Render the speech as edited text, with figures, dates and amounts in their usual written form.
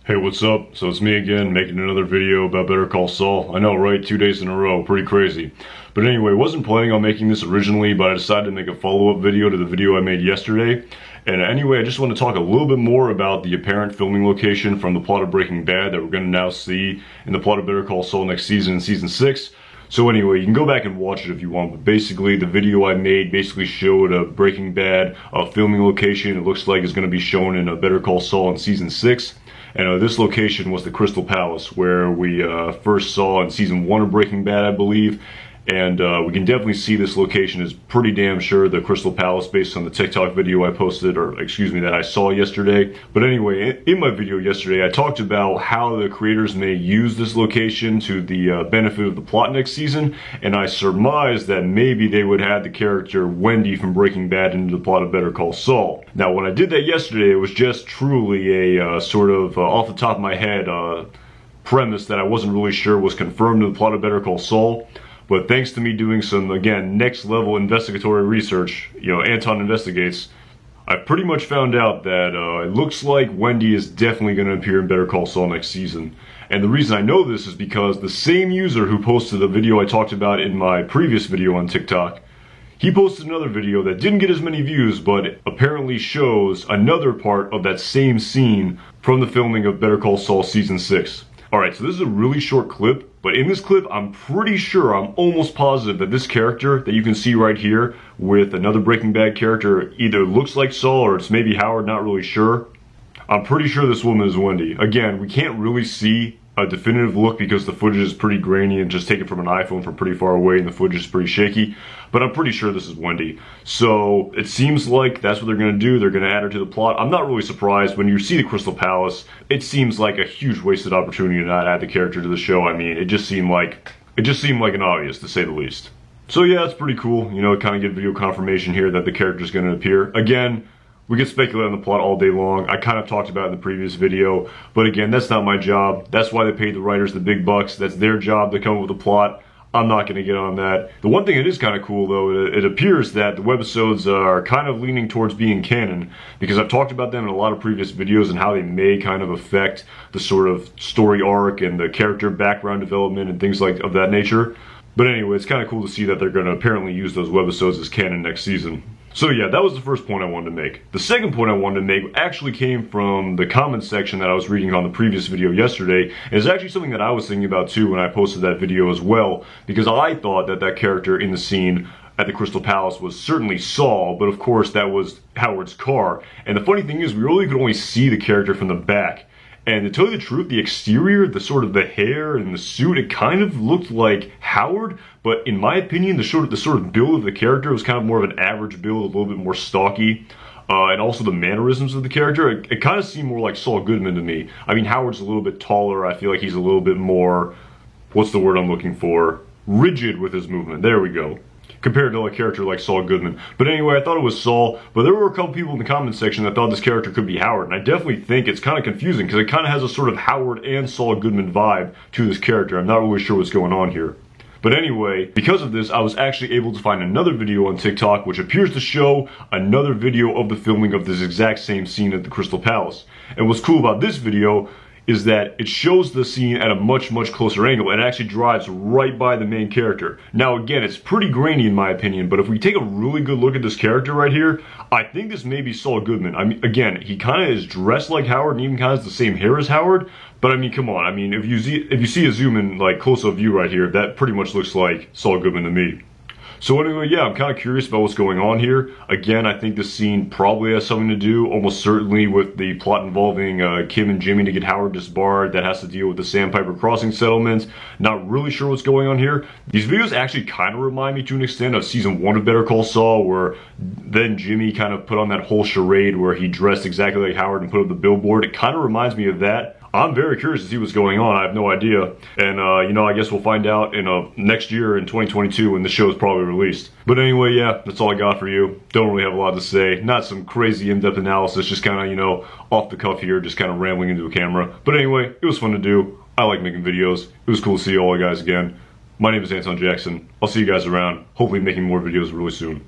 Hey, what's up? So it's me again, making another video about Better Call Saul. I know, right? 2 days in a row, pretty crazy. But anyway, wasn't planning on making this originally, but I decided to make a follow-up video to the video I made yesterday. And anyway, I just want to talk a little bit more about the apparent filming location from the plot of Breaking Bad that we're going to now see in the plot of Better Call Saul next season, in season 6. So anyway, you can go back and watch it if you want, but basically the video I made basically showed a Breaking Bad filming location. It looks like it's going to be shown in Better Call Saul in season 6. And this location was the Crystal Palace, where we first saw in season 1 of Breaking Bad, I believe. And we can definitely see this location is pretty damn sure the Crystal Palace based on the TikTok video I posted, or excuse me, that I saw yesterday. But anyway, in my video yesterday, I talked about how the creators may use this location to the benefit of the plot next season. And I surmised that maybe they would add the character Wendy from Breaking Bad into the plot of Better Call Saul. Now, when I did that yesterday, it was just truly a sort of off the top of my head premise that I wasn't really sure was confirmed in the plot of Better Call Saul. But thanks to me doing some, again, next level investigatory research, Anton Investigates, I pretty much found out that it looks like Wendy is definitely going to appear in Better Call Saul next season. And the reason I know this is because the same user who posted the video I talked about in my previous video on TikTok, he posted another video that didn't get as many views, but apparently shows another part of that same scene from the filming of Better Call Saul season 6. Alright, so this is a really short clip, but in this clip, I'm pretty sure, I'm almost positive that this character that you can see right here with another Breaking Bad character either looks like Saul or it's maybe Howard, not really sure. I'm pretty sure this woman is Wendy. Again, we can't really see a definitive look because the footage is pretty grainy and just taken from an iPhone from pretty far away and the footage is pretty shaky, but I'm pretty sure this is Wendy. So it seems like that's what they're going to do. They're going to add her to the plot. I'm not really surprised. When you see the Crystal Palace, it seems like a huge wasted opportunity to not add the character to the show. I mean, it just seemed like an obvious, to say the least. So yeah, it's pretty cool, kind of get video confirmation here that the character's going to appear. Again, we could speculate on the plot all day long. I kind of talked about it in the previous video, but again, that's not my job. That's why they paid the writers the big bucks. That's their job to come up with a plot. I'm not going to get on that. The one thing that is kind of cool, though, it appears that the webisodes are kind of leaning towards being canon, because I've talked about them in a lot of previous videos and how they may kind of affect the sort of story arc and the character background development and things like of that nature. But anyway, it's kind of cool to see that they're going to apparently use those webisodes as canon next season. So yeah, that was the first point I wanted to make. The second point I wanted to make actually came from the comments section that I was reading on the previous video yesterday, and it's actually something that I was thinking about too when I posted that video as well, because I thought that that character in the scene at the Crystal Palace was certainly Saul, but of course that was Howard's car. And the funny thing is, we really could only see the character from the back. And to tell you the truth, the exterior, the sort of the hair and the suit, it kind of looked like Howard, but in my opinion, the sort of build of the character was kind of more of an average build, a little bit more stocky. And also the mannerisms of the character, it kind of seemed more like Saul Goodman to me. I mean, Howard's a little bit taller. I feel like he's a little bit more, what's the word I'm looking for? Rigid with his movement. There we go. Compared to a character like Saul Goodman. But anyway, I thought it was Saul, but there were a couple people in the comment section that thought this character could be Howard, and I definitely think it's kind of confusing because it kind of has a sort of Howard and Saul Goodman vibe to this character. I'm not really sure what's going on here. But anyway, because of this, I was actually able to find another video on TikTok which appears to show another video of the filming of this exact same scene at the Crystal Palace. And what's cool about this video is that it shows the scene at a much closer angle and it actually drives right by the main character. Now again, it's pretty grainy in my opinion, but if we take a really good look at this character right here, I think this may be Saul Goodman. I mean, again, he kind of is dressed like Howard and even kind of has the same hair as Howard, but I mean, come on, I mean, if you see a zoom in, like, close-up view right here, that pretty much looks like Saul Goodman to me. So anyway, yeah, I'm kind of curious about what's going on here. Again, I think this scene probably has something to do, almost certainly, with the plot involving Kim and Jimmy to get Howard disbarred. That has to deal with the Sandpiper Crossing settlement. Not really sure what's going on here. These videos actually kind of remind me to an extent of season 1 of Better Call Saul, where then Jimmy kind of put on that whole charade where he dressed exactly like Howard and put up the billboard. It kind of reminds me of that. I'm very curious to see what's going on. I have no idea. And, I guess we'll find out in next year in 2022 when the show is probably released. But anyway, yeah, that's all I got for you. Don't really have a lot to say. Not some crazy in-depth analysis, just kind of, off the cuff here, just kind of rambling into a camera. But anyway, it was fun to do. I like making videos. It was cool to see all you guys again. My name is Anton Jackson. I'll see you guys around. Hopefully making more videos really soon.